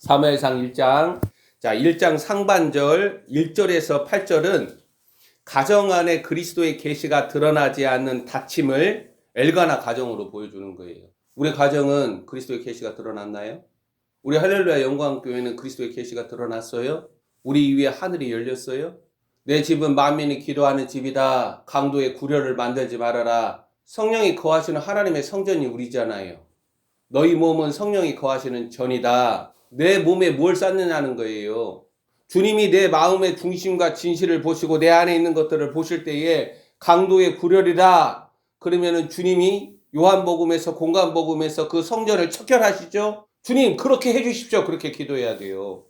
사무엘상 1장. 자, 1장 상반절 1절에서 8절은 가정 안에 그리스도의 계시가 드러나지 않는 닫힘을 엘가나 가정으로 보여주는 거예요. 우리 가정은 그리스도의 계시가 드러났나요? 우리 할렐루야 영광교회는 그리스도의 계시가 드러났어요? 우리 위에 하늘이 열렸어요? 내 집은 만민이 기도하는 집이다. 강도의 구려를 만들지 말아라. 성령이 거하시는 하나님의 성전이 우리잖아요. 너희 몸은 성령이 거하시는 전이다. 내 몸에 뭘 쌓느냐는 거예요. 주님이 내 마음의 중심과 진실을 보시고 내 안에 있는 것들을 보실 때에 강도의 구려리라. 그러면은 주님이 요한복음에서 공간복음에서 그 성전을 척결하시죠. 주님 그렇게 해주십시오. 그렇게 기도해야 돼요.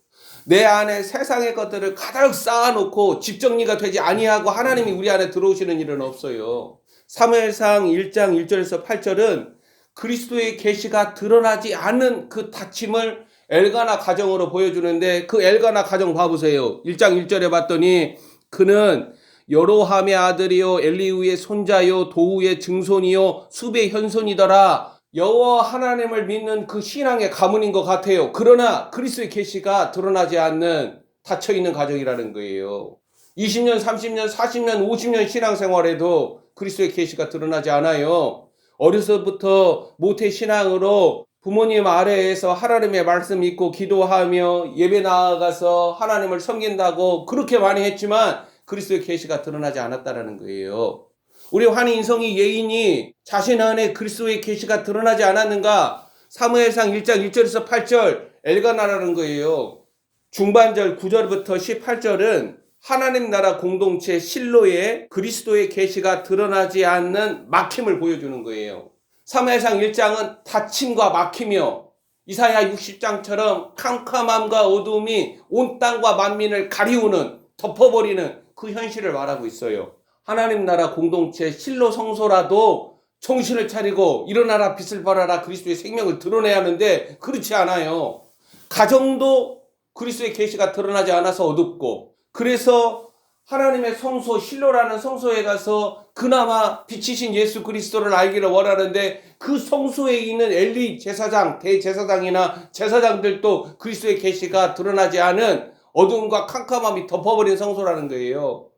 내 안에 세상의 것들을 가득 쌓아놓고 집 정리가 되지 아니하고 하나님이 우리 안에 들어오시는 일은 없어요. 사무엘상 1장 1절에서 8절은 그리스도의 계시가 드러나지 않는 그 닫힘을 엘가나 가정으로 보여주는데, 그 엘가나 가정 봐보세요. 1장 1절에 봤더니 그는 여로함의 아들이요 엘리우의 손자요 도우의 증손이요 숲의 현손이더라. 여호와 하나님을 믿는 그 신앙의 가문인 것 같아요. 그러나 그리스도의 계시가 드러나지 않는 닫혀있는 가정이라는 거예요. 20년, 30년, 40년, 50년 신앙생활에도 그리스도의 계시가 드러나지 않아요. 어려서부터 모태신앙으로 부모님 아래에서 하나님의 말씀 읽고 기도하며 예배 나아가서 하나님을 섬긴다고 그렇게 많이 했지만 그리스도의 계시가 드러나지 않았다는 거예요. 우리 환인성이 예인이 자신 안에 그리스도의 계시가 드러나지 않았는가? 사무엘상 1장 1절에서 8절 엘가나라는 거예요. 중반절 9절부터 18절은 하나님 나라 공동체 실로에 그리스도의 계시가 드러나지 않는 막힘을 보여주는 거예요. 사무엘상 1장은 닫힘과 막히며 이사야 60장처럼 캄캄함과 어두움이 온 땅과 만민을 가리우는, 덮어버리는 그 현실을 말하고 있어요. 하나님 나라 공동체 실로 성소라도 정신을 차리고 일어나라 빛을 발하라 그리스도의 생명을 드러내야 하는데 그렇지 않아요. 가정도 그리스도의 계시가 드러나지 않아서 어둡고, 그래서 하나님의 성소 실로라는 성소에 가서 그나마 빛이신 예수 그리스도를 알기를 원하는데 그 성소에 있는 엘리 제사장, 대제사장이나 제사장들도 그리스도의 계시가 드러나지 않은 어두움과 캄캄함이 덮어버린 성소라는 거예요.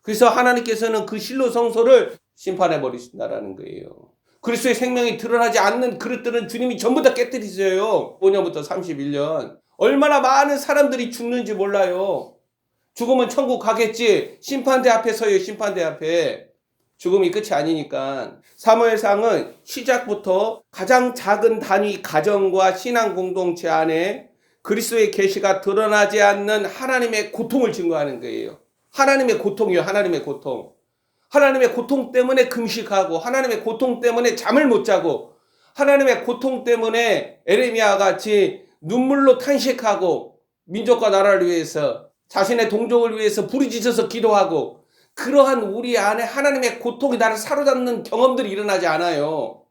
그래서 하나님께서는 그 실로 성소를 심판해 버리신다라는 거예요. 그리스도의 생명이 드러나지 않는 그릇들은 주님이 전부 다 깨뜨리세요. 5년부터 31년. 얼마나 많은 사람들이 죽는지 몰라요. 죽으면 천국 가겠지. 심판대 앞에 서요. 심판대 앞에. 죽음이 끝이 아니니까. 사무엘상은 시작부터 가장 작은 단위 가정과 신앙 공동체 안에 그리스도의 계시가 드러나지 않는 하나님의 고통을 증거하는 거예요. 하나님의 고통이요. 하나님의 고통. 하나님의 고통 때문에 금식하고, 하나님의 고통 때문에 잠을 못 자고, 하나님의 고통 때문에 에레미야 같이 눈물로 탄식하고, 민족과 나라를 위해서, 자신의 동족을 위해서 부르짖어서 기도하고, 그러한 우리 안에 하나님의 고통이 나를 사로잡는 경험들이 일어나지 않아요.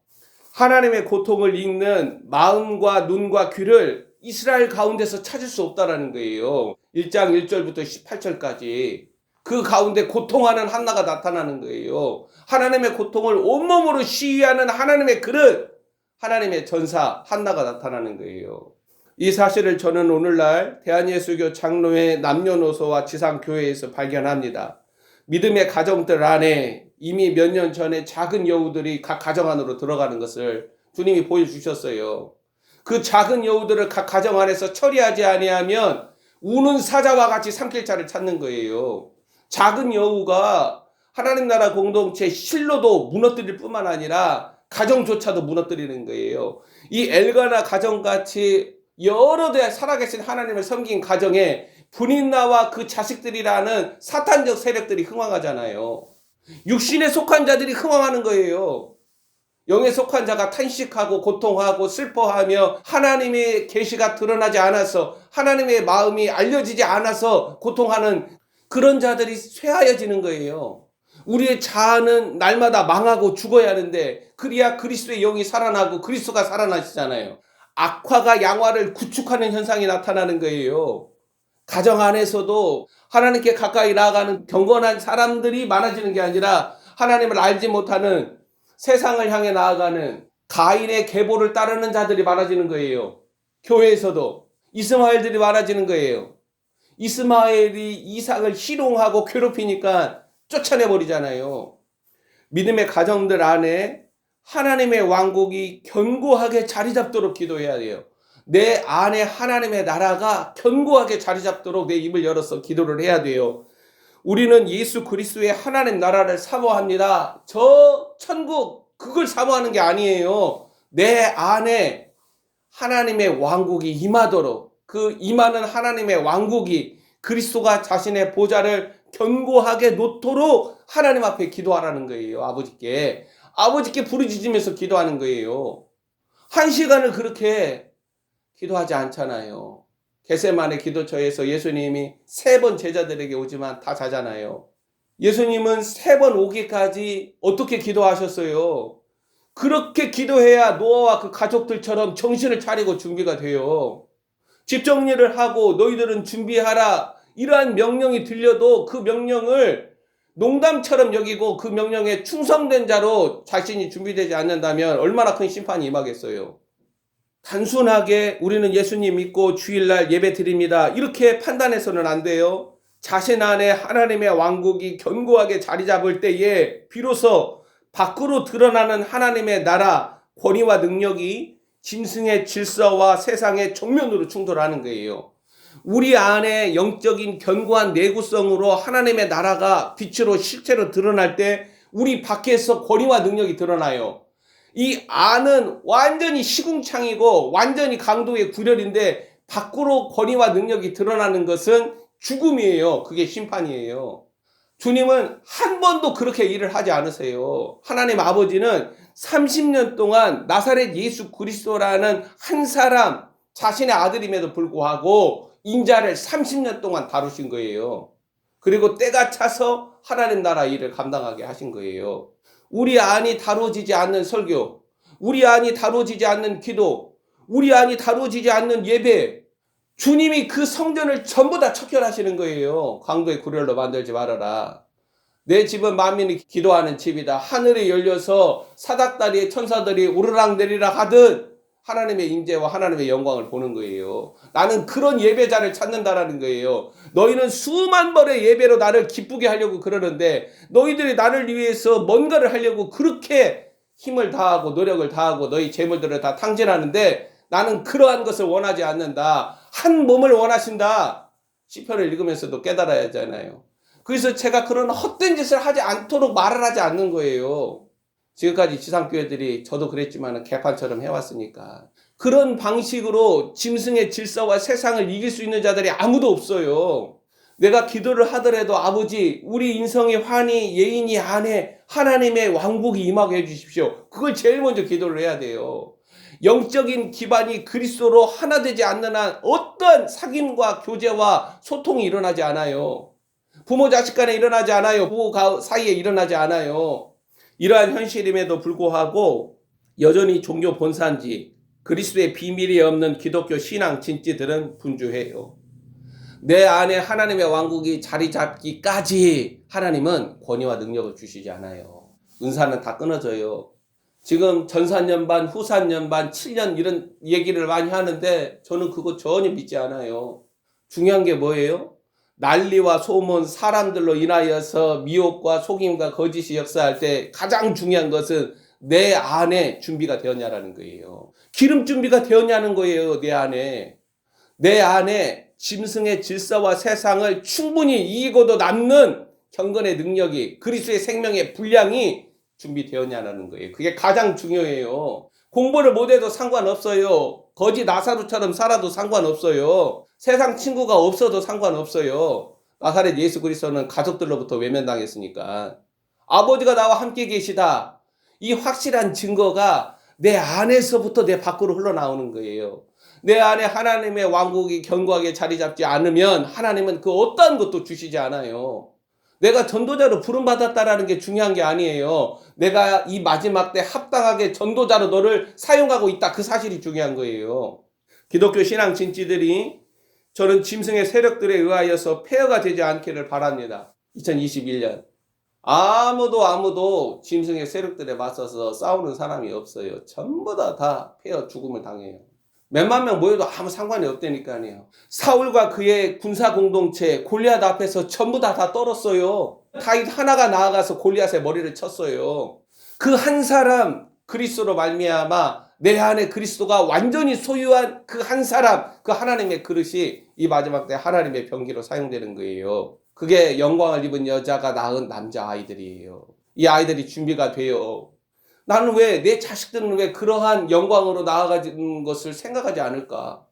하나님의 고통을 읽는 마음과 눈과 귀를 이스라엘 가운데서 찾을 수 없다라는 거예요. 1장 1절부터 18절까지 그 가운데 고통하는 한나가 나타나는 거예요. 하나님의 고통을 온몸으로 시위하는 하나님의 그릇, 하나님의 전사 한나가 나타나는 거예요. 이 사실을 저는 오늘날 대한예수교 장로회 남녀노소와 지상교회에서 발견합니다. 믿음의 가정들 안에 이미 몇 년 전에 작은 여우들이 각 가정 안으로 들어가는 것을 주님이 보여주셨어요. 그 작은 여우들을 각 가정 안에서 처리하지 아니하면 우는 사자와 같이 삼킬 자를 찾는 거예요. 작은 여우가 하나님 나라 공동체 실로도 무너뜨릴 뿐만 아니라 가정조차도 무너뜨리는 거예요. 이 엘가나 가정같이 여러 대 살아계신 하나님을 섬긴 가정에 분인나와 그 자식들이라는 사탄적 세력들이 흥황하잖아요. 육신에 속한 자들이 흥황하는 거예요. 영에 속한 자가 탄식하고 고통하고 슬퍼하며 하나님의 계시가 드러나지 않아서, 하나님의 마음이 알려지지 않아서 고통하는 그런 자들이 쇠하여지는 거예요. 우리의 자아는 날마다 망하고 죽어야 하는데 그래야 그리스도의 영이 살아나고 그리스도가 살아나시잖아요. 악화가 양화를 구축하는 현상이 나타나는 거예요. 가정 안에서도 하나님께 가까이 나아가는 경건한 사람들이 많아지는 게 아니라 하나님을 알지 못하는 세상을 향해 나아가는 가인의 계보를 따르는 자들이 많아지는 거예요. 교회에서도 이스마엘들이 많아지는 거예요. 이스마엘이 이삭을 희롱하고 괴롭히니까 쫓아내버리잖아요. 믿음의 가정들 안에 하나님의 왕국이 견고하게 자리 잡도록 기도해야 돼요. 내 안에 하나님의 나라가 견고하게 자리 잡도록 내 입을 열어서 기도를 해야 돼요. 우리는 예수 그리스도의 하나님 나라를 사모합니다. 저 천국 그걸 사모하는 게 아니에요. 내 안에 하나님의 왕국이 임하도록, 그 임하는 하나님의 왕국이 그리스도가 자신의 보좌를 견고하게 놓도록 하나님 앞에 기도하라는 거예요. 아버지께 부르짖으면서 기도하는 거예요. 1시간을 그렇게 기도하지 않잖아요. 겟세마네 기도처에서 예수님이 3번 제자들에게 오지만 다 자잖아요. 예수님은 3번 오기까지 어떻게 기도하셨어요? 그렇게 기도해야 노아와 그 가족들처럼 정신을 차리고 준비가 돼요. 집 정리를 하고 너희들은 준비하라. 이러한 명령이 들려도 그 명령을 농담처럼 여기고 그 명령에 충성된 자로 자신이 준비되지 않는다면 얼마나 큰 심판이 임하겠어요. 단순하게 우리는 예수님 믿고 주일날 예배 드립니다. 이렇게 판단해서는 안 돼요. 자신 안에 하나님의 왕국이 견고하게 자리 잡을 때에 비로소 밖으로 드러나는 하나님의 나라, 권위와 능력이 짐승의 질서와 세상의 정면으로 충돌하는 거예요. 우리 안에 영적인 견고한 내구성으로 하나님의 나라가 빛으로 실체로 드러날 때 우리 밖에서 권위와 능력이 드러나요. 이 안은 완전히 시궁창이고 완전히 강도의 구렬인데 밖으로 권위와 능력이 드러나는 것은 죽음이에요. 그게 심판이에요. 주님은 한 번도 그렇게 일을 하지 않으세요. 하나님 아버지는 30년 동안 나사렛 예수 그리스도라는 한 사람, 자신의 아들임에도 불구하고 인자를 30년 동안 다루신 거예요. 그리고 때가 차서 하나님 나라 일을 감당하게 하신 거예요. 우리 안이 다루어지지 않는 설교, 우리 안이 다루어지지 않는 기도, 우리 안이 다루어지지 않는 예배, 주님이 그 성전을 전부 다 척결하시는 거예요. 강도의 구렬로 만들지 말아라. 내 집은 만민이 기도하는 집이다. 하늘이 열려서 사닥다리의 천사들이 오르락내리락 하듯 하나님의 임재와 하나님의 영광을 보는 거예요. 나는 그런 예배자를 찾는다라는 거예요. 너희는 수만 번의 예배로 나를 기쁘게 하려고 그러는데 너희들이 나를 위해서 뭔가를 하려고 그렇게 힘을 다하고 노력을 다하고 너희 재물들을 다 탕진하는데 나는 그러한 것을 원하지 않는다. 한 몸을 원하신다. 시편을 읽으면서도 깨달아야 하잖아요. 그래서 제가 그런 헛된 짓을 하지 않도록 말을 하지 않는 거예요. 지금까지 지상교회들이 저도 그랬지만 개판처럼 해왔으니까. 그런 방식으로 짐승의 질서와 세상을 이길 수 있는 자들이 아무도 없어요. 내가 기도를 하더라도 아버지 우리 인성의 환희 예인이 안에 하나님의 왕국이 임하게 해주십시오. 그걸 제일 먼저 기도를 해야 돼요. 영적인 기반이 그리스도로 하나 되지 않는 한 어떤 사귐과 교제와 소통이 일어나지 않아요. 부모 자식 간에 일어나지 않아요. 부부 사이에 일어나지 않아요. 이러한 현실임에도 불구하고 여전히 종교 본산지 그리스도의 비밀이 없는 기독교 신앙 진지들은 분주해요. 내 안에 하나님의 왕국이 자리 잡기까지 하나님은 권위와 능력을 주시지 않아요. 은사는 다 끊어져요. 지금 전산년반, 후산년반, 7년 이런 얘기를 많이 하는데 저는 그거 전혀 믿지 않아요. 중요한 게 뭐예요? 난리와 소문, 사람들로 인하여서 미혹과 속임과 거짓이 역사할 때 가장 중요한 것은 내 안에 준비가 되었냐라는 거예요. 기름 준비가 되었냐는 거예요. 내 안에. 내 안에 짐승의 질서와 세상을 충분히 이기고도 남는 경건의 능력이 그리스도의 생명의 분량이 준비되었냐는 거예요. 그게 가장 중요해요. 공부를 못해도 상관없어요. 거지 나사로처럼 살아도 상관없어요. 세상 친구가 없어도 상관없어요. 나사렛 예수 그리스도는 가족들로부터 외면당했으니까. 아버지가 나와 함께 계시다. 이 확실한 증거가 내 안에서부터 내 밖으로 흘러나오는 거예요. 내 안에 하나님의 왕국이 견고하게 자리 잡지 않으면 하나님은 그 어떠한 것도 주시지 않아요. 내가 전도자로 부름받았다라는 게 중요한 게 아니에요. 내가 이 마지막 때 합당하게 전도자로 너를 사용하고 있다. 그 사실이 중요한 거예요. 기독교 신앙 진지들이 저는 짐승의 세력들에 의하여서 폐허가 되지 않기를 바랍니다. 2021년. 아무도 짐승의 세력들에 맞서서 싸우는 사람이 없어요. 전부 다 폐허 죽음을 당해요. 몇만 명 모여도 아무 상관이 없다니까요. 사울과 그의 군사 공동체 골리앗 앞에서 전부 다 떨었어요. 다윗 하나가 나아가서 골리앗의 머리를 쳤어요. 그 한 사람 그리스도로 말미암아 내 안에 그리스도가 완전히 소유한 그 한 사람, 그 하나님의 그릇이 이 마지막 때 하나님의 병기로 사용되는 거예요. 그게 영광을 입은 여자가 낳은 남자 아이들이에요. 이 아이들이 준비가 돼요. 나는 왜, 내 자식들은 왜 그러한 영광으로 나아가는 것을 생각하지 않을까?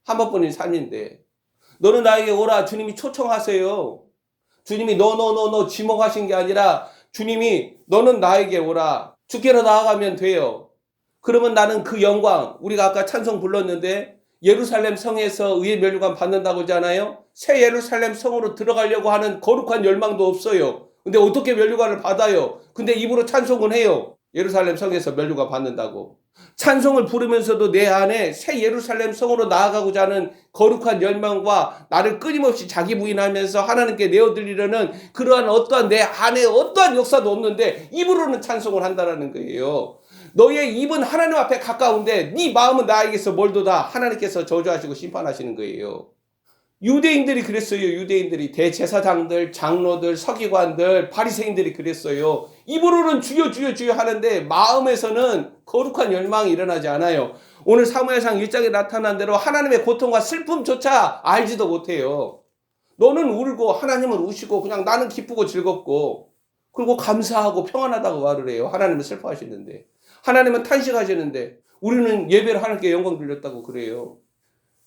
한 번뿐인 삶인데. 너는 나에게 오라. 주님이 초청하세요. 주님이 너 지목하신 게 아니라 주님이 너는 나에게 오라. 주께로 나아가면 돼요. 그러면 나는 그 영광, 우리가 아까 찬송 불렀는데 예루살렘 성에서 의의 면류관 받는다고 하잖아요. 새 예루살렘 성으로 들어가려고 하는 거룩한 열망도 없어요. 근데 어떻게 면류관을 받아요? 근데 입으로 찬송은 해요. 예루살렘 성에서 면류관 받는다고. 찬송을 부르면서도 내 안에 새 예루살렘 성으로 나아가고자 하는 거룩한 열망과 나를 끊임없이 자기 부인하면서 하나님께 내어드리려는 그러한 어떠한 내 안에 어떠한 역사도 없는데 입으로는 찬송을 한다는 거예요. 너의 입은 하나님 앞에 가까운데 네 마음은 나에게서 멀도다. 하나님께서 저주하시고 심판하시는 거예요. 유대인들이 그랬어요. 유대인들이 대제사장들, 장로들, 서기관들, 바리새인들이 그랬어요. 입으로는 주여 주여 주여 하는데 마음에서는 거룩한 열망이 일어나지 않아요. 오늘 사무엘상 1장에 나타난 대로 하나님의 고통과 슬픔조차 알지도 못해요. 너는 울고 하나님은 우시고 그냥 나는 기쁘고 즐겁고 그리고 감사하고 평안하다고 말을 해요. 하나님은 슬퍼하시는데. 하나님은 탄식하시는데 우리는 예배를 하나님께 영광 돌렸다고 그래요.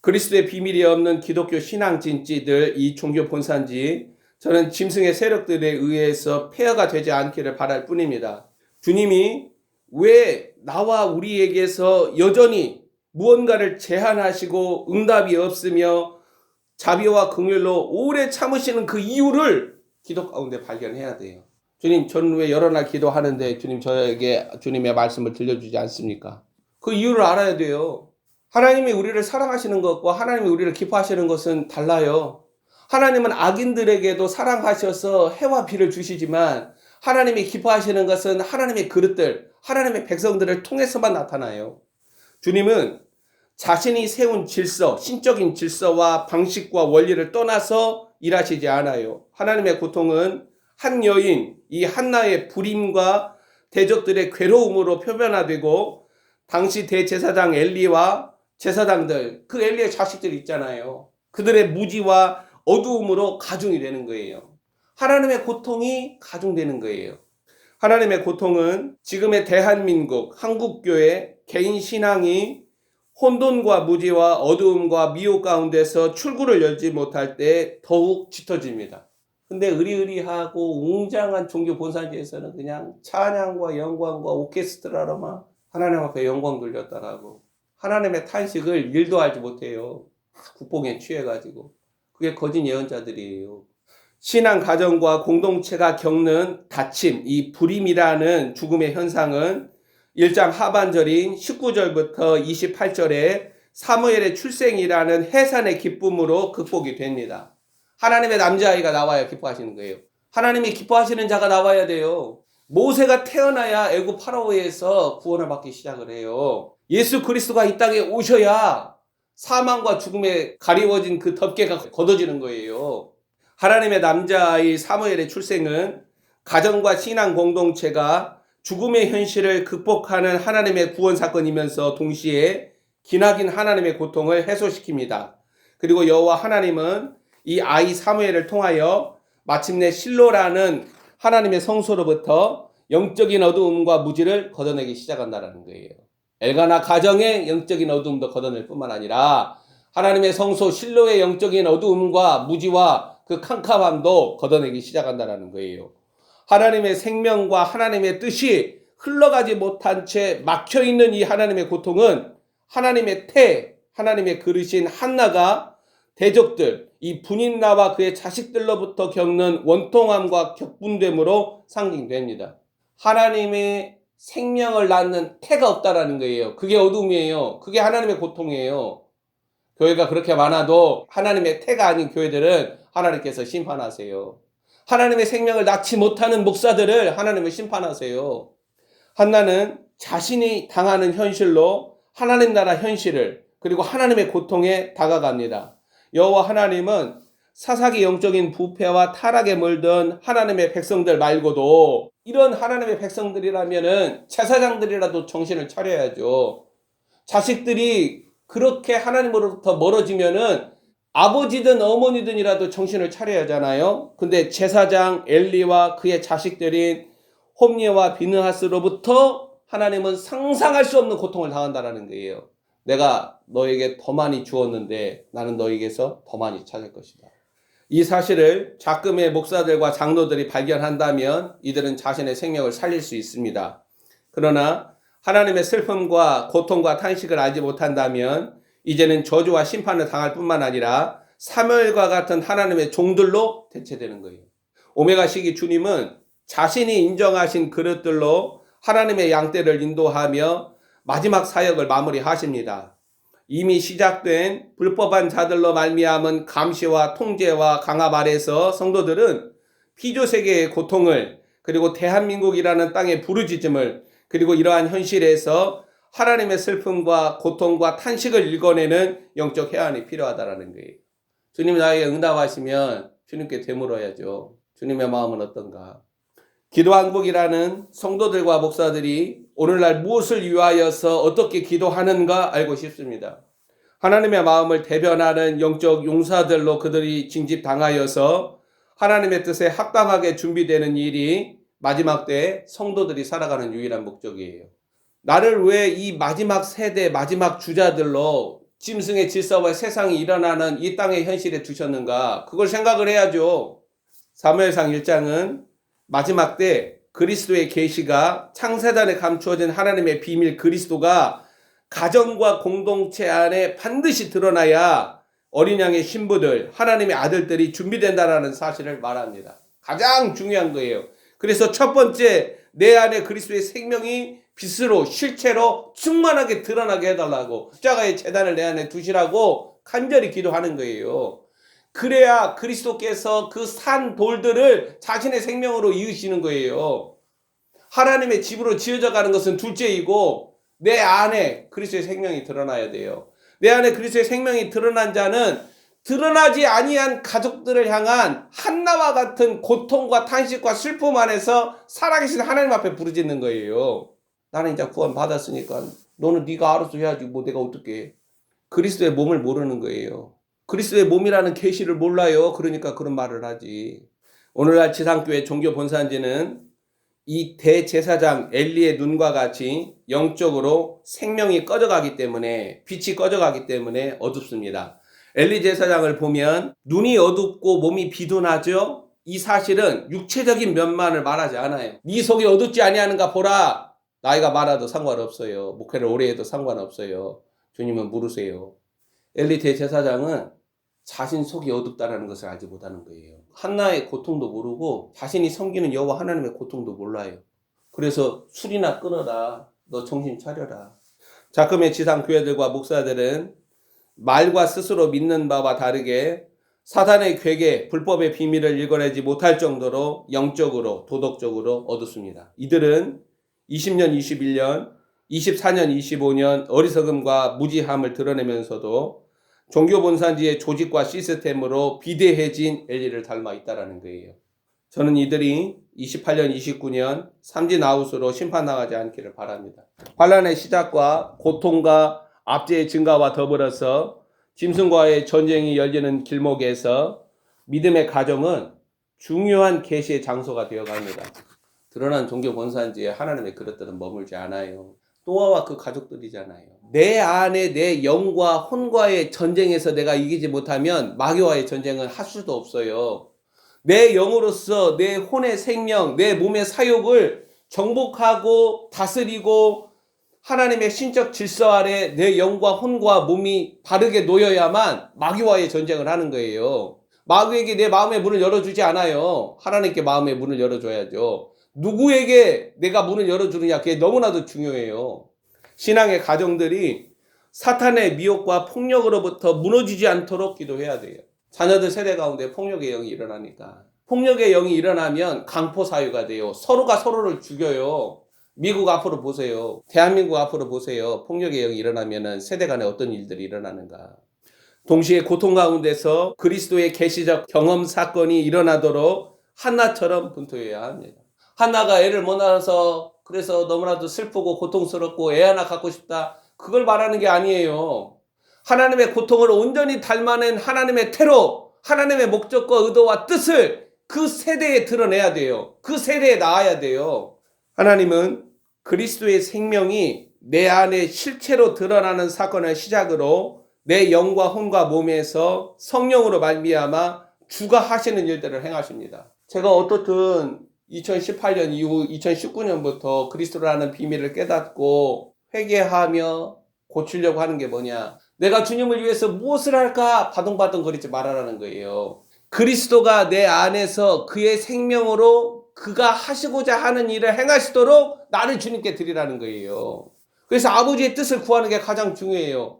그리스도의 비밀이 없는 기독교 신앙 진지들, 이 종교 본산지, 저는 짐승의 세력들에 의해서 폐허가 되지 않기를 바랄 뿐입니다. 주님이 왜 나와 우리에게서 여전히 무언가를 제한하시고 응답이 없으며 자비와 긍휼로 오래 참으시는 그 이유를 기도 가운데 발견해야 돼요. 주님, 저는 왜 여러 날 기도하는데 주님 저에게 주님의 말씀을 들려주지 않습니까? 그 이유를 알아야 돼요. 하나님이 우리를 사랑하시는 것과 하나님이 우리를 기뻐하시는 것은 달라요. 하나님은 악인들에게도 사랑하셔서 해와 비를 주시지만 하나님이 기뻐하시는 것은 하나님의 그릇들, 하나님의 백성들을 통해서만 나타나요. 주님은 자신이 세운 질서, 신적인 질서와 방식과 원리를 떠나서 일하시지 않아요. 하나님의 고통은 한 여인, 이 한나의 불임과 대적들의 괴로움으로 표면화되고 당시 대제사장 엘리와 제사장들, 그 엘리의 자식들 있잖아요. 그들의 무지와 어두움으로 가중이 되는 거예요. 하나님의 고통이 가중되는 거예요. 하나님의 고통은 지금의 대한민국, 한국교회, 개인 신앙이 혼돈과 무지와 어두움과 미혹 가운데서 출구를 열지 못할 때 더욱 짙어집니다. 근데 의리의리하고 웅장한 종교 본산지에서는 그냥 찬양과 영광과 오케스트라로만 하나님 앞에 영광 돌렸다라고. 하나님의 탄식을 일도 알지 못해요. 국뽕에 취해가지고. 그게 거짓 예언자들이에요. 신앙 가정과 공동체가 겪는 다침, 이 불임이라는 죽음의 현상은 1장 하반절인 19절부터 28절에 사무엘의 출생이라는 해산의 기쁨으로 극복이 됩니다. 하나님의 남자아이가 나와야 기뻐하시는 거예요. 하나님이 기뻐하시는 자가 나와야 돼요. 모세가 태어나야 애굽 파라오에서 구원을 받기 시작을 해요. 예수 그리스도가 이 땅에 오셔야 사망과 죽음에 가리워진 그 덮개가 걷어지는 거예요. 하나님의 남자아이 사무엘의 출생은 가정과 신앙 공동체가 죽음의 현실을 극복하는 하나님의 구원 사건이면서 동시에 기나긴 하나님의 고통을 해소시킵니다. 그리고 여호와 하나님은 이 아이 사무엘을 통하여 마침내 실로라는 하나님의 성소로부터 영적인 어두움과 무지를 걷어내기 시작한다는 거예요. 엘가나 가정의 영적인 어두움도 걷어낼 뿐만 아니라 하나님의 성소 실로의 영적인 어두움과 무지와 그 캄캄함도 걷어내기 시작한다는 거예요. 하나님의 생명과 하나님의 뜻이 흘러가지 못한 채 막혀있는 이 하나님의 고통은 하나님의 하나님의 그릇인 한나가 대적들, 이 분인나와 그의 자식들로부터 겪는 원통함과 격분됨으로 상징됩니다. 하나님의 생명을 낳는 태가 없다라는 거예요. 그게 어둠이에요. 그게 하나님의 고통이에요. 교회가 그렇게 많아도 하나님의 태가 아닌 교회들은 하나님께서 심판하세요. 하나님의 생명을 낳지 못하는 목사들을 하나님을 심판하세요. 한나는 자신이 당하는 현실로 하나님 나라 현실을, 그리고 하나님의 고통에 다가갑니다. 여호와 하나님은 사사기 영적인 부패와 타락에 물든 하나님의 백성들 말고도 이런 하나님의 백성들이라면은 제사장들이라도 정신을 차려야죠. 자식들이 그렇게 하나님으로부터 멀어지면은 아버지든 어머니든이라도 정신을 차려야 하잖아요. 근데 제사장 엘리와 그의 자식들인 홈리와 비느하스로부터 하나님은 상상할 수 없는 고통을 당한다라는 거예요. 내가 너에게 더 많이 주었는데 나는 너에게서 더 많이 찾을 것이다. 이 사실을 작금의 목사들과 장로들이 발견한다면 이들은 자신의 생명을 살릴 수 있습니다. 그러나 하나님의 슬픔과 고통과 탄식을 알지 못한다면 이제는 저주와 심판을 당할 뿐만 아니라 사무엘과 같은 하나님의 종들로 대체되는 거예요. 오메가 시기 주님은 자신이 인정하신 그릇들로 하나님의 양떼를 인도하며 마지막 사역을 마무리하십니다. 이미 시작된 불법한 자들로 말미암은 감시와 통제와 강압 아래서 성도들은 피조세계의 고통을, 그리고 대한민국이라는 땅의 부르짖음을, 그리고 이러한 현실에서 하나님의 슬픔과 고통과 탄식을 읽어내는 영적 해안이 필요하다라는 거예요. 주님이 나에게 응답하시면 주님께 되물어야죠. 주님의 마음은 어떤가? 기도왕국이라는 성도들과 목사들이 오늘날 무엇을 위하여서 어떻게 기도하는가 알고 싶습니다. 하나님의 마음을 대변하는 영적 용사들로 그들이 징집당하여서 하나님의 뜻에 합당하게 준비되는 일이 마지막 때에 성도들이 살아가는 유일한 목적이에요. 나를 왜 이 마지막 세대, 마지막 주자들로 짐승의 질서와 세상이 일어나는 이 땅의 현실에 두셨는가? 그걸 생각을 해야죠. 사무엘상 1장은 마지막 때 그리스도의 계시가 창세전에 감추어진 하나님의 비밀 그리스도가 가정과 공동체 안에 반드시 드러나야 어린 양의 신부들, 하나님의 아들들이 준비된다라는 사실을 말합니다. 가장 중요한 거예요. 그래서 첫 번째, 내 안에 그리스도의 생명이 빛으로 실체로 충만하게 드러나게 해달라고, 십자가의 제단을 내 안에 두시라고 간절히 기도하는 거예요. 그래야 그리스도께서 그 산 돌들을 자신의 생명으로 이으시는 거예요. 하나님의 집으로 지어져 가는 것은 둘째이고 내 안에 그리스도의 생명이 드러나야 돼요. 내 안에 그리스도의 생명이 드러난 자는 드러나지 아니한 가족들을 향한 한나와 같은 고통과 탄식과 슬픔 안에서 살아계신 하나님 앞에 부르짖는 거예요. 나는 이제 구원 받았으니까 너는 네가 알아서 해야지 뭐 내가 어떻게 해. 그리스도의 몸을 모르는 거예요. 그리스도의 몸이라는 계시를 몰라요. 그러니까 그런 말을 하지. 오늘날 지상교회 종교 본산지는 이 대제사장 엘리의 눈과 같이 영적으로 생명이 꺼져가기 때문에, 빛이 꺼져가기 때문에 어둡습니다. 엘리 제사장을 보면 눈이 어둡고 몸이 비둔하죠. 이 사실은 육체적인 면만을 말하지 않아요. 네 속이 어둡지 아니하는가 보라. 나이가 많아도 상관없어요. 목회를 오래 해도 상관없어요. 주님은 물으세요. 엘리 대제사장은 자신 속이 어둡다는 것을 알지 못하는 거예요. 한나의 고통도 모르고 자신이 섬기는 여호와 하나님의 고통도 몰라요. 그래서 술이나 끊어라. 너 정신 차려라. 작금의 지상교회들과 목사들은 말과 스스로 믿는 바와 다르게 사단의 괴계, 불법의 비밀을 읽어내지 못할 정도로 영적으로, 도덕적으로 어둡습니다. 이들은 20년, 21년, 24년, 25년 어리석음과 무지함을 드러내면서도 종교 본산지의 조직과 시스템으로 비대해진 엘리를 닮아 있다는 거예요. 저는 이들이 28년, 29년 삼진아웃으로 심판당하지 않기를 바랍니다. 환란의 시작과 고통과 압제의 증가와 더불어서 짐승과의 전쟁이 열리는 길목에서 믿음의 가정은 중요한 계시의 장소가 되어갑니다. 드러난 종교 본산지에 하나님의 그릇들은 머물지 않아요. 노아와 그 가족들이잖아요. 내 안에 내 영과 혼과의 전쟁에서 내가 이기지 못하면 마귀와의 전쟁은 할 수도 없어요. 내 영으로서 내 혼의 생명, 내 몸의 사욕을 정복하고 다스리고 하나님의 신적 질서 아래 내 영과 혼과 몸이 바르게 놓여야만 마귀와의 전쟁을 하는 거예요. 마귀에게 내 마음의 문을 열어주지 않아요. 하나님께 마음의 문을 열어줘야죠. 누구에게 내가 문을 열어주느냐, 그게 너무나도 중요해요. 신앙의 가정들이 사탄의 미혹과 폭력으로부터 무너지지 않도록 기도해야 돼요. 자녀들 세대 가운데 폭력의 영이 일어나니까. 폭력의 영이 일어나면 강포 사유가 돼요. 서로가 서로를 죽여요. 미국 앞으로 보세요. 대한민국 앞으로 보세요. 폭력의 영이 일어나면은 세대 간에 어떤 일들이 일어나는가. 동시에 고통 가운데서 그리스도의 계시적 경험 사건이 일어나도록 한나처럼 분투해야 합니다. 한나가 애를 못 낳아서 그래서 너무나도 슬프고 고통스럽고 애 하나 갖고 싶다. 그걸 말하는 게 아니에요. 하나님의 고통을 온전히 닮아낸 하나님의 태로, 하나님의 목적과 의도와 뜻을 그 세대에 드러내야 돼요. 그 세대에 나아야 돼요. 하나님은 그리스도의 생명이 내 안에 실체로 드러나는 사건을 시작으로 내 영과 혼과 몸에서 성령으로 말미암아 주가 하시는 일들을 행하십니다. 제가 어떻든 2018년 이후 2019년부터 그리스도라는 비밀을 깨닫고 회개하며 고치려고 하는 게 뭐냐? 내가 주님을 위해서 무엇을 할까? 바둥바둥거리지 말아라는 거예요. 그리스도가 내 안에서 그의 생명으로 그가 하시고자 하는 일을 행하시도록 나를 주님께 드리라는 거예요. 그래서 아버지의 뜻을 구하는 게 가장 중요해요.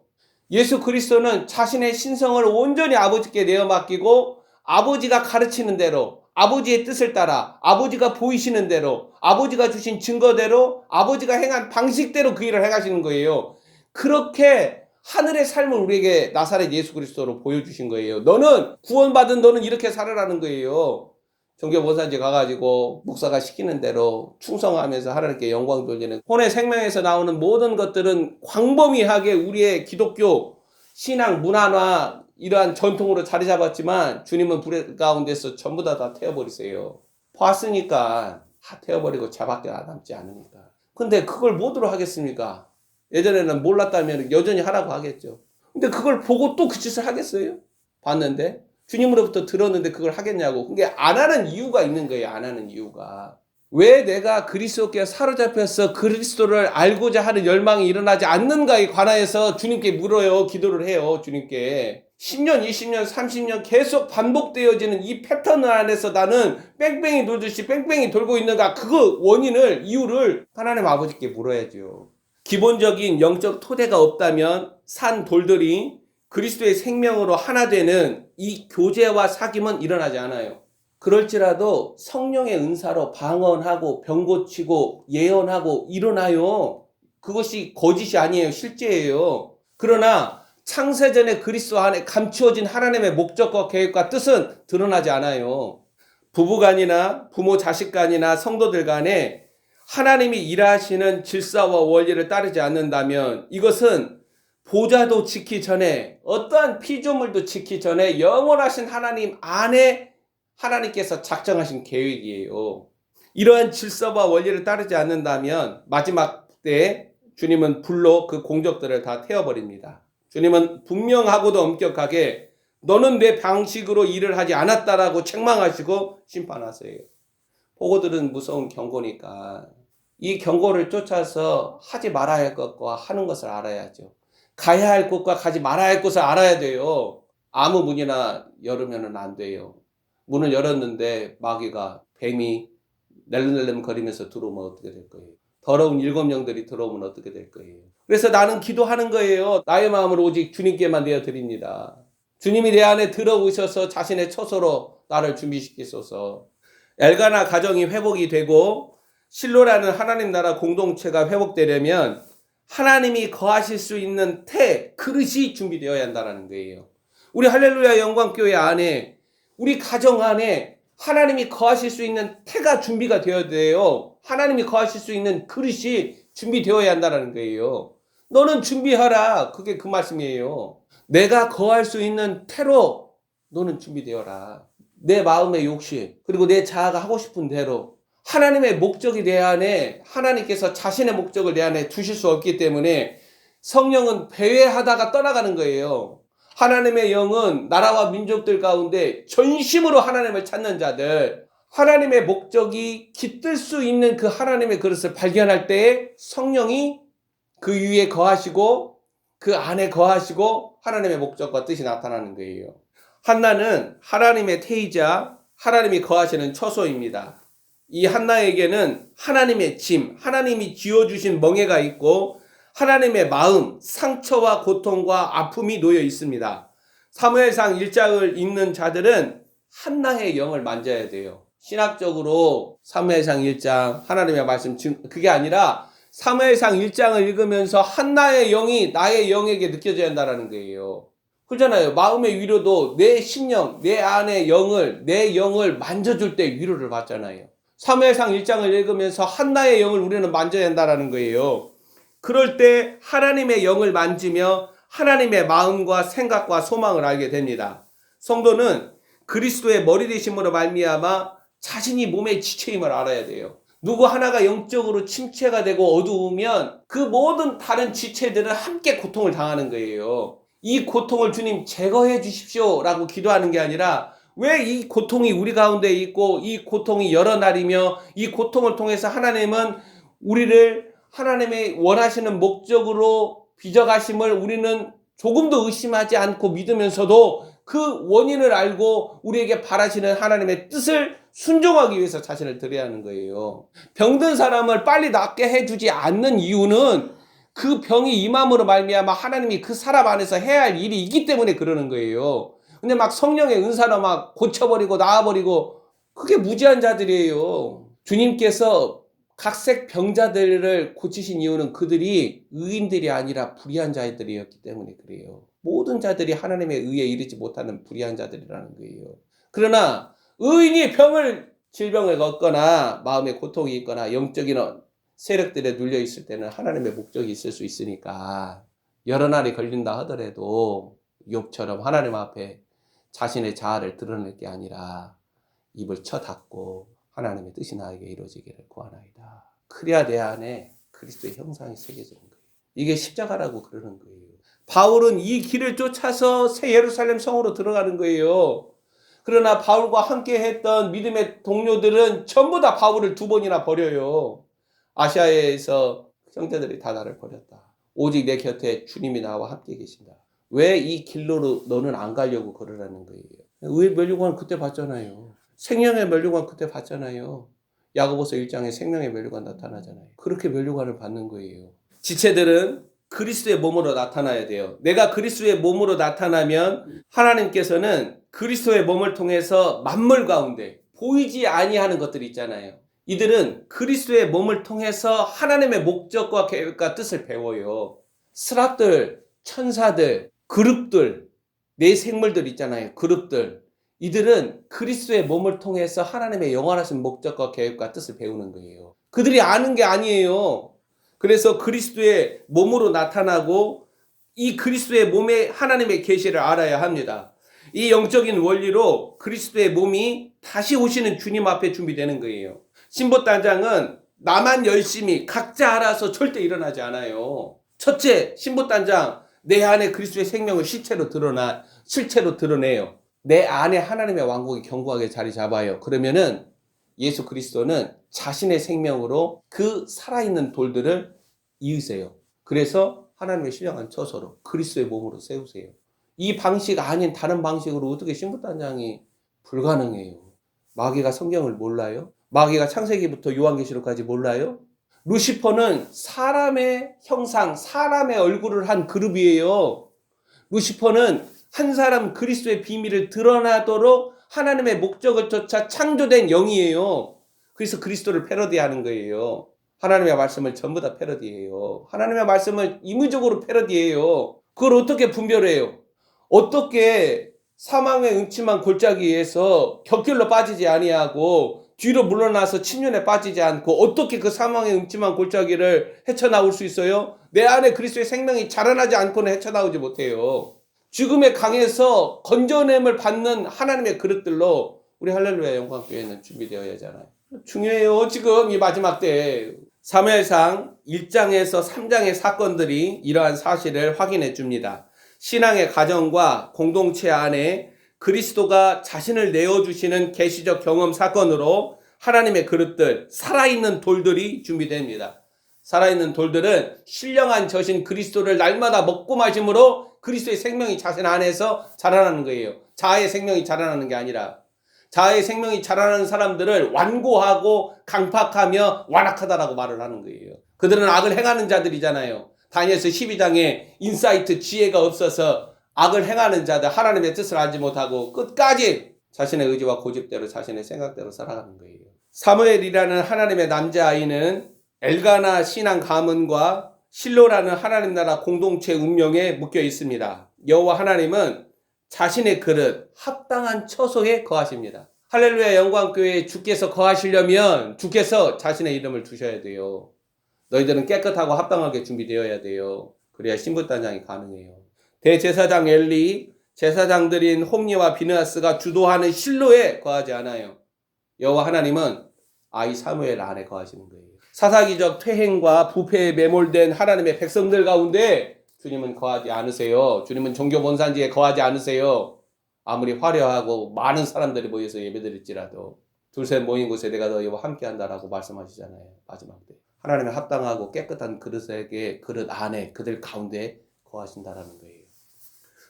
예수 그리스도는 자신의 신성을 온전히 아버지께 내어 맡기고 아버지가 가르치는 대로 아버지의 뜻을 따라 아버지가 보이시는 대로 아버지가 주신 증거대로 아버지가 행한 방식대로 그 일을 행하시는 거예요. 그렇게 하늘의 삶을 우리에게 나사렛 예수 그리스도로 보여주신 거예요. 너는 구원받은 너는 이렇게 살아라는 거예요. 종교보살지 가가지고 목사가 시키는 대로 충성하면서 하나님께 영광 돌리는 혼의 생명에서 나오는 모든 것들은 광범위하게 우리의 기독교 신앙 문화나 이러한 전통으로 자리 잡았지만 주님은 불의 가운데서 전부 다 태워버리세요. 봤으니까 다 태워버리고 죄밖에 남지 않으니까. 근데 그걸 뭐로 하겠습니까? 예전에는 몰랐다면 여전히 하라고 하겠죠. 근데 그걸 보고 또 그 짓을 하겠어요? 봤는데 주님으로부터 들었는데 그걸 하겠냐고. 그게 안 하는 이유가 있는 거예요. 안 하는 이유가. 왜 내가 그리스도께 사로잡혀서 그리스도를 알고자 하는 열망이 일어나지 않는가에 관하여서 주님께 물어요. 기도를 해요. 주님께. 10년, 20년, 30년 계속 반복되어지는 이 패턴 안에서 나는 뺑뺑이 돌듯이 뺑뺑이 돌고 있는가. 그거 원인을, 이유를 하나님 아버지께 물어야죠. 기본적인 영적 토대가 없다면 산 돌들이 그리스도의 생명으로 하나 되는 이 교제와 사귐은 일어나지 않아요. 그럴지라도 성령의 은사로 방언하고 병 고치고 예언하고 일어나요. 그것이 거짓이 아니에요. 실제예요. 그러나 창세전에 그리스도 안에 감추어진 하나님의 목적과 계획과 뜻은 드러나지 않아요. 부부간이나 부모 자식간이나 성도들 간에 하나님이 일하시는 질서와 원리를 따르지 않는다면 이것은 보좌도 지키 전에 어떠한 피조물도 지키 전에 영원하신 하나님 안에 하나님께서 작정하신 계획이에요. 이러한 질서와 원리를 따르지 않는다면 마지막 때 주님은 불로 그 공적들을 다 태워버립니다. 주님은 분명하고도 엄격하게 너는 내 방식으로 일을 하지 않았다라고 책망하시고 심판하세요. 보고들은 무서운 경고니까 이 경고를 쫓아서 하지 말아야 할 것과 하는 것을 알아야죠. 가야 할 곳과 가지 말아야 할 곳을 알아야 돼요. 아무 문이나 열으면 안 돼요. 문을 열었는데 마귀가 뱀이 낼름낼름 거리면서 들어오면 어떻게 될 거예요? 더러운 일곱 영들이 들어오면 어떻게 될 거예요? 그래서 나는 기도하는 거예요. 나의 마음을 오직 주님께만 내어드립니다. 주님이 내 안에 들어오셔서 자신의 처소로 나를 준비시키소서. 엘가나 가정이 회복이 되고 실로라는 하나님 나라 공동체가 회복되려면 하나님이 거하실 수 있는 그릇이 준비되어야 한다는 거예요. 우리 할렐루야 영광교회 안에 우리 가정 안에 하나님이 거하실 수 있는 태가 준비가 되어야 돼요. 하나님이 거하실 수 있는 그릇이 준비되어야 한다는 거예요. 너는 준비하라. 그게 그 말씀이에요. 내가 거할 수 있는 태로 너는 준비되어라. 내 마음의 욕심 그리고 내 자아가 하고 싶은 대로 하나님의 목적이 내 안에 하나님께서 자신의 목적을 내 안에 두실 수 없기 때문에 성령은 배회하다가 떠나가는 거예요. 하나님의 영은 나라와 민족들 가운데 전심으로 하나님을 찾는 자들, 하나님의 목적이 깃들 수 있는 그 하나님의 그릇을 발견할 때에 성령이 그 위에 거하시고 그 안에 거하시고 하나님의 목적과 뜻이 나타나는 거예요. 한나는 하나님의 태이자 하나님이 거하시는 처소입니다. 이 한나에게는 하나님의 짐, 하나님이 지어주신 멍에가 있고 하나님의 마음, 상처와 고통과 아픔이 놓여 있습니다. 사무엘상 1장을 읽는 자들은 한나의 영을 만져야 돼요. 신학적으로 사무엘상 1장 하나님의 말씀 그게 아니라 사무엘상 1장을 읽으면서 한나의 영이 나의 영에게 느껴져야 한다는 거예요. 그렇잖아요. 마음의 위로도 내 심령, 내 안의 영을, 내 영을 만져줄 때 위로를 받잖아요. 사무엘상 1장을 읽으면서 한나의 영을 우리는 만져야 한다는 거예요. 그럴 때 하나님의 영을 만지며 하나님의 마음과 생각과 소망을 알게 됩니다. 성도는 그리스도의 머리 되심으로 말미암아 자신이 몸의 지체임을 알아야 돼요. 누구 하나가 영적으로 침체가 되고 어두우면 그 모든 다른 지체들은 함께 고통을 당하는 거예요. 이 고통을 주님 제거해 주십시오 라고 기도하는 게 아니라 왜 이 고통이 우리 가운데 있고 이 고통이 여러 날이며 이 고통을 통해서 하나님은 우리를 하나님의 원하시는 목적으로 빚어가심을 우리는 조금도 의심하지 않고 믿으면서도 그 원인을 알고 우리에게 바라시는 하나님의 뜻을 순종하기 위해서 자신을 드려야 하는 거예요. 병든 사람을 빨리 낫게 해주지 않는 이유는 그 병이 임함으로 말미암아 하나님이 그 사람 안에서 해야 할 일이 있기 때문에 그러는 거예요. 근데 막 성령의 은사로 막 고쳐버리고 나아버리고 그게 무지한 자들이에요. 주님께서 각색 병자들을 고치신 이유는 그들이 의인들이 아니라 불의한 자들이었기 때문에 그래요. 모든 자들이 하나님의 의에 이르지 못하는 불의한 자들이라는 거예요. 그러나 의인이 질병을 얻거나 마음에 고통이 있거나 영적인 세력들에 눌려 있을 때는 하나님의 목적이 있을 수 있으니까 여러 날이 걸린다 하더라도 욥처럼 하나님 앞에 자신의 자아를 드러낼 게 아니라 입을 쳐 닫고 하나님의 뜻이 나에게 이루어지기를 구하나이다. 그래야 내 안에 그리스도의 형상이 새겨지는 거예요. 이게 십자가라고 그러는 거예요. 바울은 이 길을 쫓아서 새 예루살렘 성으로 들어가는 거예요. 그러나 바울과 함께 했던 믿음의 동료들은 전부 다 바울을 2번이나 버려요. 아시아에서 형제들이 다 나를 버렸다. 오직 내 곁에 주님이 나와 함께 계신다. 왜 이 길로 너는 안 가려고 그러라는 거예요. 왜 면류관 그때 봤잖아요. 생명의 면류관 그때 봤잖아요. 야고보서 1장에 생명의 면류관 나타나잖아요. 그렇게 면류관을 받는 거예요. 지체들은 그리스도의 몸으로 나타나야 돼요. 내가 그리스도의 몸으로 나타나면 하나님께서는 그리스도의 몸을 통해서 만물 가운데 보이지 아니하는 것들이 있잖아요. 이들은 그리스도의 몸을 통해서 하나님의 목적과 계획과 뜻을 배워요. 스랍들, 천사들, 그룹들, 내 생물들 있잖아요. 그룹들. 이들은 그리스도의 몸을 통해서 하나님의 영원하신 목적과 계획과 뜻을 배우는 거예요. 그들이 아는 게 아니에요. 그래서 그리스도의 몸으로 나타나고 이 그리스도의 몸에 하나님의 계시를 알아야 합니다. 이 영적인 원리로 그리스도의 몸이 다시 오시는 주님 앞에 준비되는 거예요. 신보단장은 나만 열심히 각자 알아서 절대 일어나지 않아요. 첫째, 신보단장 내 안에 그리스도의 생명을 실체로 드러내요. 내 안에 하나님의 왕국이 견고하게 자리 잡아요. 그러면은 예수 그리스도는 자신의 생명으로 그 살아있는 돌들을 이으세요. 그래서 하나님의 신령한 처소로 그리스도의 몸으로 세우세요. 이 방식 아닌 다른 방식으로 어떻게 신부단장이 불가능해요. 마귀가 성경을 몰라요? 마귀가 창세기부터 요한계시록까지 몰라요? 루시퍼는 사람의 형상, 사람의 얼굴을 한 그룹이에요. 루시퍼는 한 사람 그리스도의 비밀을 드러나도록 하나님의 목적을 쫓아 창조된 영이에요. 그래서 그리스도를 패러디하는 거예요. 하나님의 말씀을 전부 다 패러디해요. 하나님의 말씀을 임의적으로 패러디해요. 그걸 어떻게 분별해요? 어떻게 사망의 음침한 골짜기에서 격길로 빠지지 아니하고 뒤로 물러나서 침륜에 빠지지 않고 어떻게 그 사망의 음침한 골짜기를 헤쳐나올 수 있어요? 내 안에 그리스도의 생명이 자라나지 않고는 헤쳐나오지 못해요. 죽음의 강에서 건져냄을 받는 하나님의 그릇들로 우리 할렐루야 영광교회는 준비되어야 하잖아요. 중요해요. 지금 이 마지막 때 사무엘상 1장에서 3장의 사건들이 이러한 사실을 확인해 줍니다. 신앙의 가정과 공동체 안에 그리스도가 자신을 내어주시는 계시적 경험 사건으로 하나님의 그릇들, 살아있는 돌들이 준비됩니다. 살아있는 돌들은 신령한 저신 그리스도를 날마다 먹고 마심으로 그리스도의 생명이 자신 안에서 자라나는 거예요. 자아의 생명이 자라나는 게 아니라 자아의 생명이 자라나는 사람들을 완고하고 강팍하며 완악하다라고 말을 하는 거예요. 그들은 악을 행하는 자들이잖아요. 다니엘서 12장에 인사이트 지혜가 없어서 악을 행하는 자들, 하나님의 뜻을 알지 못하고 끝까지 자신의 의지와 고집대로 자신의 생각대로 살아가는 거예요. 사무엘이라는 하나님의 남자아이는 엘가나 신앙 가문과 실로라는 하나님 나라 공동체 운명에 묶여 있습니다. 여호와 하나님은 자신의 그릇, 합당한 처소에 거하십니다. 할렐루야 영광교회에 주께서 거하시려면 주께서 자신의 이름을 두셔야 돼요. 너희들은 깨끗하고 합당하게 준비되어야 돼요. 그래야 신분단장이 가능해요. 대제사장 엘리, 제사장들인 홈리와 비느하스가 주도하는 실로에 거하지 않아요. 여호와 하나님은 아이 사무엘 안에 거하시는 거예요. 사사기적 퇴행과 부패에 매몰된 하나님의 백성들 가운데 주님은 거하지 않으세요. 주님은 종교 본산지에 거하지 않으세요. 아무리 화려하고 많은 사람들이 모여서 예배드릴지라도 둘셋 모인 곳에 내가 너희와 함께한다라고 말씀하시잖아요. 마지막 때 하나님의 합당하고 깨끗한 그릇에게 그릇 안에 그들 가운데 거하신다라는 거예요.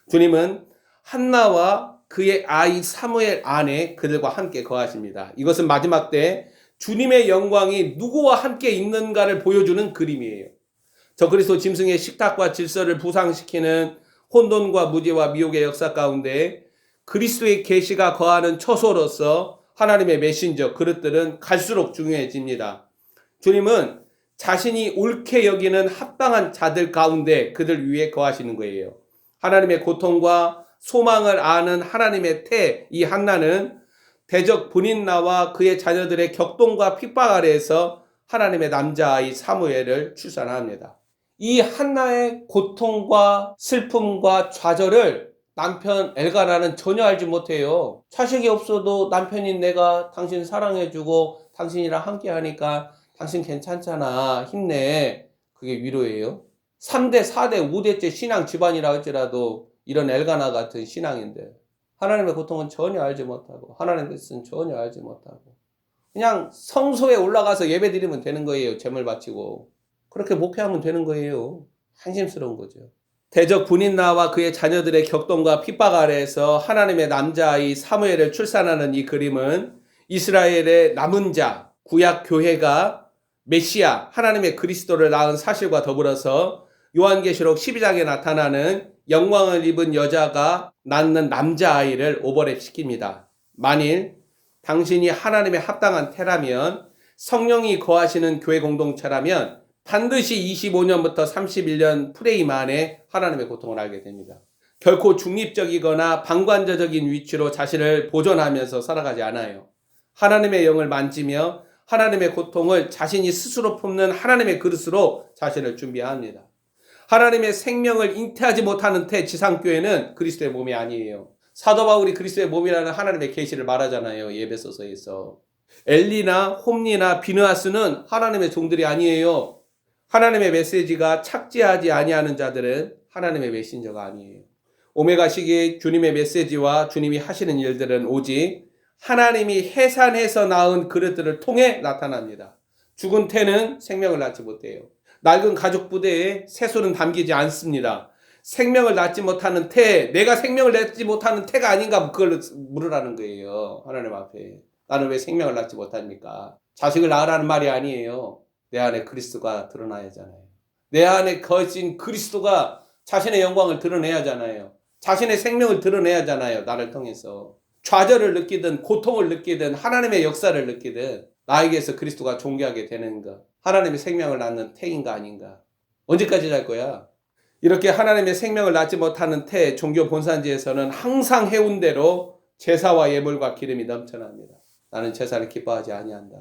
주님은 한나와 그의 아이 사무엘 안에 그들과 함께 거하십니다. 이것은 마지막 때 주님의 영광이 누구와 함께 있는가를 보여주는 그림이에요. 저 그리스도 짐승의 식탁과 질서를 부상시키는 혼돈과 무지와 미혹의 역사 가운데 그리스도의 계시가 거하는 처소로서 하나님의 메신저 그릇들은 갈수록 중요해집니다. 주님은 자신이 옳게 여기는 합당한 자들 가운데 그들 위에 거하시는 거예요. 하나님의 고통과 소망을 아는 하나님의 태, 이 한나는 대적 분인나와 그의 자녀들의 격동과 핍박 아래에서 하나님의 남자아이 사무엘을 출산합니다. 이 한나의 고통과 슬픔과 좌절을 남편 엘가나는 전혀 알지 못해요. 자식이 없어도 남편인 내가 당신 사랑해주고 당신이랑 함께 하니까 당신 괜찮잖아. 힘내. 그게 위로예요. 3대, 4대, 5대째 신앙 집안이라 할지라도 이런 엘가나 같은 신앙인데 하나님의 고통은 전혀 알지 못하고 하나님의 뜻은 전혀 알지 못하고 그냥 성소에 올라가서 예배 드리면 되는 거예요. 제물 바치고. 그렇게 목회하면 되는 거예요. 한심스러운 거죠. 대적 분인나와 그의 자녀들의 격동과 핍박 아래에서 하나님의 남자아이 사무엘을 출산하는 이 그림은 이스라엘의 남은 자, 구약 교회가 메시아, 하나님의 그리스도를 낳은 사실과 더불어서 요한계시록 12장에 나타나는 영광을 입은 여자가 낳는 남자아이를 오버랩시킵니다. 만일 당신이 하나님의 합당한 태라면 성령이 거하시는 교회 공동체라면 반드시 25년부터 31년 프레임 안에 하나님의 고통을 알게 됩니다. 결코 중립적이거나 방관자적인 위치로 자신을 보존하면서 살아가지 않아요. 하나님의 영을 만지며 하나님의 고통을 자신이 스스로 품는 하나님의 그릇으로 자신을 준비합니다. 하나님의 생명을 잉태하지 못하는 태 지상교회는 그리스도의 몸이 아니에요. 사도 바울이 그리스도의 몸이라는 하나님의 계시를 말하잖아요. 예배소서에서. 엘리나 홈리나 비느하스는 하나님의 종들이 아니에요. 하나님의 메시지가 착지하지 아니하는 자들은 하나님의 메신저가 아니에요. 오메가 시기의 주님의 메시지와 주님이 하시는 일들은 오직 하나님이 해산해서 낳은 그릇들을 통해 나타납니다. 죽은 태는 생명을 낳지 못해요. 낡은 가죽 부대에 새솔은 담기지 않습니다. 생명을 낳지 못하는 태, 내가 생명을 낳지 못하는 태가 아닌가 그걸 물으라는 거예요. 하나님 앞에. 나는 왜 생명을 낳지 못합니까? 자식을 낳으라는 말이 아니에요. 내 안에 그리스도가 드러나야 하잖아요. 내 안에 거하신 그리스도가 자신의 영광을 드러내야 하잖아요. 자신의 생명을 드러내야 하잖아요. 나를 통해서. 좌절을 느끼든 고통을 느끼든 하나님의 역사를 느끼든 나에게서 그리스도가 존귀하게 되는 것. 하나님의 생명을 낳는 태인가 아닌가. 언제까지 잘 거야? 이렇게 하나님의 생명을 낳지 못하는 태 종교 본산지에서는 항상 해온 대로 제사와 예물과 기름이 넘쳐납니다. 나는 제사를 기뻐하지 아니한다.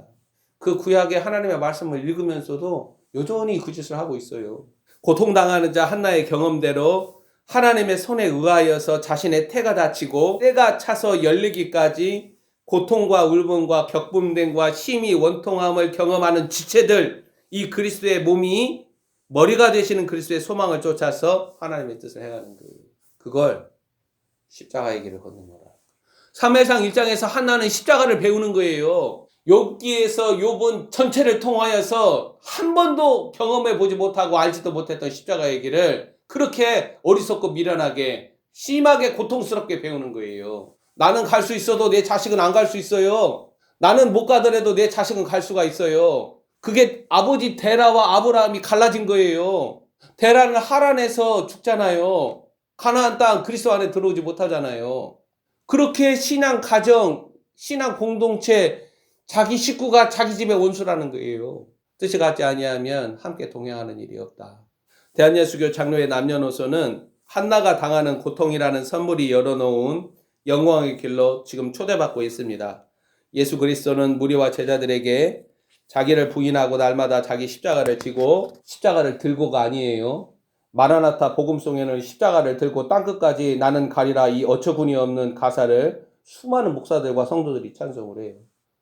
그 구약의 하나님의 말씀을 읽으면서도 여전히 그 짓을 하고 있어요. 고통당하는 자 한나의 경험대로 하나님의 손에 의하여서 자신의 태가 다치고 때가 차서 열리기까지 고통과 울분과 격분됨과 심히 원통함을 경험하는 지체들, 이 그리스도의 몸이 머리가 되시는 그리스도의 소망을 쫓아서 하나님의 뜻을 해가는 거예요. 그걸 십자가의 길을 걷는 거라. 사무엘상 1장에서 한나는 십자가를 배우는 거예요. 여기에서 욥은 전체를 통하여서 한 번도 경험해 보지 못하고 알지도 못했던 십자가의 길을 그렇게 어리석고 미련하게 심하게 고통스럽게 배우는 거예요. 나는 갈 수 있어도 내 자식은 안 갈 수 있어요. 나는 못 가더라도 내 자식은 갈 수가 있어요. 그게 아버지 데라와 아브라함이 갈라진 거예요. 데라는 하란에서 죽잖아요. 가나안 땅 그리스도 안에 들어오지 못하잖아요. 그렇게 신앙 가정, 신앙 공동체, 자기 식구가 자기 집의 원수라는 거예요. 뜻이 같지 아니하면 함께 동행하는 일이 없다. 대한예수교 장로의 남녀노소는 한나가 당하는 고통이라는 선물이 열어놓은 영광의 길로 지금 초대받고 있습니다. 예수 그리스도는 무리와 제자들에게 자기를 부인하고 날마다 자기 십자가를 지고 십자가를 들고가 아니에요. 마라나타 복음송에는 십자가를 들고 땅끝까지 나는 가리라 이 어처구니 없는 가사를 수많은 목사들과 성도들이 찬송을 해요.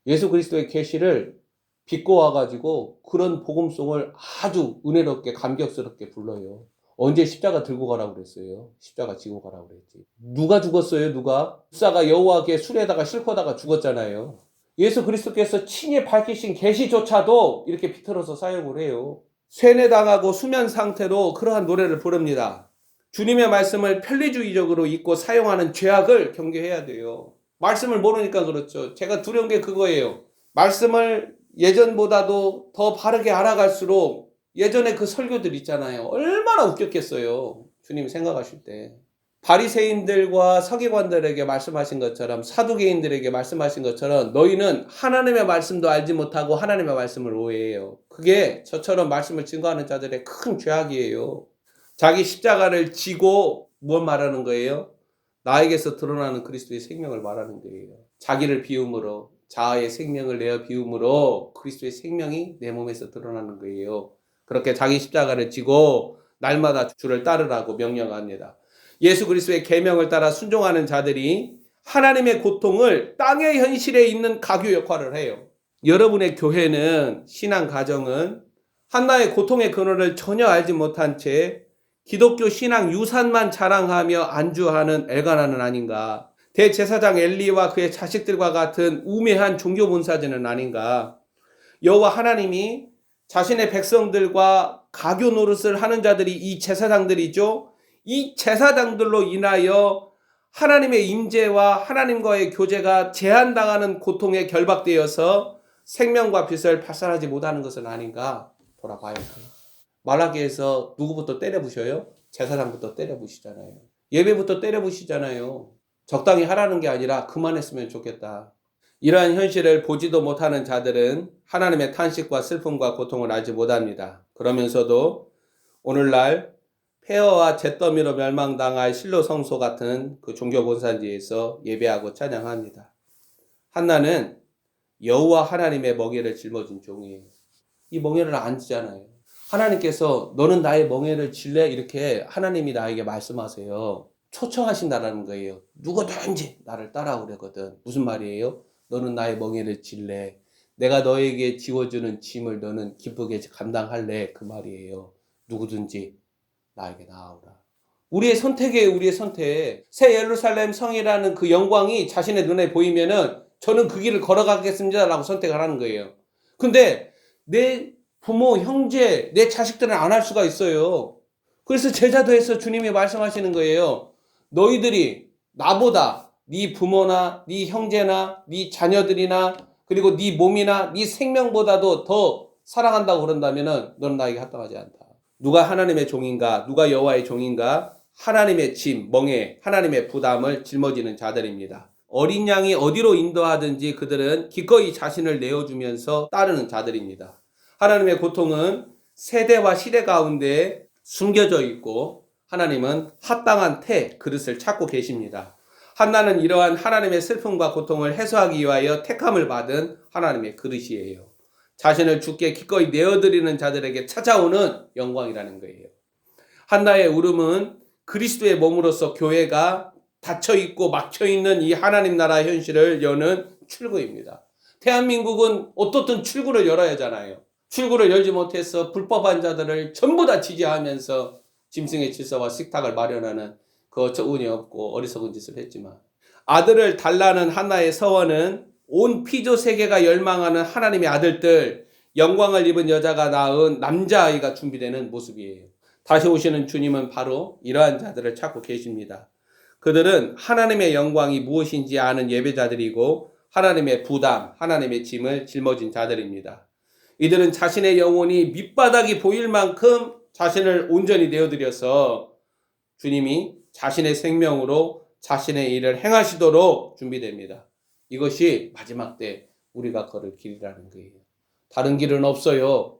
예수 그리스도의 계시를 빚고 와가지고 그런 복음송을 아주 은혜롭게 감격스럽게 불러요. 언제 십자가 들고 가라고 그랬어요? 십자가 지고 가라고 그랬지. 누가 죽었어요? 누가? 목사가 여호와께 술에다가 싣고다가 죽었잖아요. 예수 그리스도께서 친히 밝히신 계시조차도 이렇게 비틀어서 사용을 해요. 쇠뇌당하고 수면 상태로 그러한 노래를 부릅니다. 주님의 말씀을 편리주의적으로 읽고 사용하는 죄악을 경계해야 돼요. 말씀을 모르니까 그렇죠. 제가 두려운 게 그거예요. 말씀을 예전보다도 더 바르게 알아갈수록 예전에 그 설교들 있잖아요. 얼마나 웃겼겠어요. 주님 생각하실 때. 바리새인들과 서기관들에게 말씀하신 것처럼, 사두개인들에게 말씀하신 것처럼 너희는 하나님의 말씀도 알지 못하고 하나님의 말씀을 오해해요. 그게 저처럼 말씀을 증거하는 자들의 큰 죄악이에요. 자기 십자가를 지고 무엇 말하는 거예요? 나에게서 드러나는 그리스도의 생명을 말하는 거예요. 자기를 비움으로, 자아의 생명을 내어 비움으로 그리스도의 생명이 내 몸에서 드러나는 거예요. 그렇게 자기 십자가를 지고 날마다 주를 따르라고 명령합니다. 예수 그리스도의 계명을 따라 순종하는 자들이 하나님의 고통을 땅의 현실에 있는 가교 역할을 해요. 여러분의 교회는, 신앙 가정은 한나의 고통의 근원을 전혀 알지 못한 채 기독교 신앙 유산만 자랑하며 안주하는 엘가나는 아닌가? 대제사장 엘리와 그의 자식들과 같은 우매한 종교 본사제는 아닌가? 여호와 하나님이 자신의 백성들과 가교 노릇을 하는 자들이 이 제사장들이죠. 이 제사장들로 인하여 하나님의 임재와 하나님과의 교제가 제한당하는 고통에 결박되어서 생명과 빛을 발산하지 못하는 것은 아닌가 돌아봐야 돼요. 말라기에서 누구부터 때려부셔요? 제사장부터 때려부시잖아요. 예배부터 때려부시잖아요. 적당히 하라는 게 아니라 그만했으면 좋겠다. 이러한 현실을 보지도 못하는 자들은 하나님의 탄식과 슬픔과 고통을 알지 못합니다. 그러면서도 오늘날 폐허와 잿더미로 멸망당할 실로 성소 같은 그 종교 본산지에서 예배하고 찬양합니다. 한나는 여호와 하나님의 멍에를 짊어진 종이에요. 이 멍에를 안 지잖아요. 하나님께서 너는 나의 멍에를 질래? 이렇게 하나님이 나에게 말씀하세요. 초청하신다라는 거예요. 누구든지 나를 따라오려거든. 무슨 말이에요? 너는 나의 멍에를 질래? 내가 너에게 지워주는 짐을 너는 기쁘게 감당할래? 그 말이에요. 누구든지 나에게 나아오라. 우리의 선택이에요. 우리의 선택. 새 예루살렘 성이라는 그 영광이 자신의 눈에 보이면은 저는 그 길을 걸어가겠습니다 라고 선택을 하는 거예요. 근데 내 부모, 형제, 내 자식들은 안 할 수가 있어요. 그래서 제자도에서 주님이 말씀하시는 거예요. 너희들이 나보다 네 부모나 네 형제나 네 자녀들이나 그리고 네 몸이나 네 생명보다도 더 사랑한다고 그런다면은 너는 나에게 합당하지 않다. 누가 하나님의 종인가? 누가 여호와의 종인가? 하나님의 짐, 멍에, 하나님의 부담을 짊어지는 자들입니다. 어린 양이 어디로 인도하든지 그들은 기꺼이 자신을 내어주면서 따르는 자들입니다. 하나님의 고통은 세대와 시대 가운데 숨겨져 있고 하나님은 합당한 그릇을 찾고 계십니다. 한나는 이러한 하나님의 슬픔과 고통을 해소하기 위하여 택함을 받은 하나님의 그릇이에요. 자신을 주께 기꺼이 내어드리는 자들에게 찾아오는 영광이라는 거예요. 한나의 울음은 그리스도의 몸으로서 교회가 닫혀있고 막혀있는 이 하나님 나라 현실을 여는 출구입니다. 대한민국은 어떻든 출구를 열어야 하잖아요. 출구를 열지 못해서 불법한 자들을 전부 다 지지하면서 짐승의 질서와 식탁을 마련하는 그 어처구니 없고 어리석은 짓을 했지만 아들을 달라는 한나의 서원은 온 피조 세계가 열망하는 하나님의 아들들, 영광을 입은 여자가 낳은 남자아이가 준비되는 모습이에요. 다시 오시는 주님은 바로 이러한 자들을 찾고 계십니다. 그들은 하나님의 영광이 무엇인지 아는 예배자들이고 하나님의 부담, 하나님의 짐을 짊어진 자들입니다. 이들은 자신의 영혼이 밑바닥이 보일 만큼 자신을 온전히 내어드려서 주님이 자신의 생명으로 자신의 일을 행하시도록 준비됩니다. 이것이 마지막 때 우리가 걸을 길이라는 거예요. 다른 길은 없어요.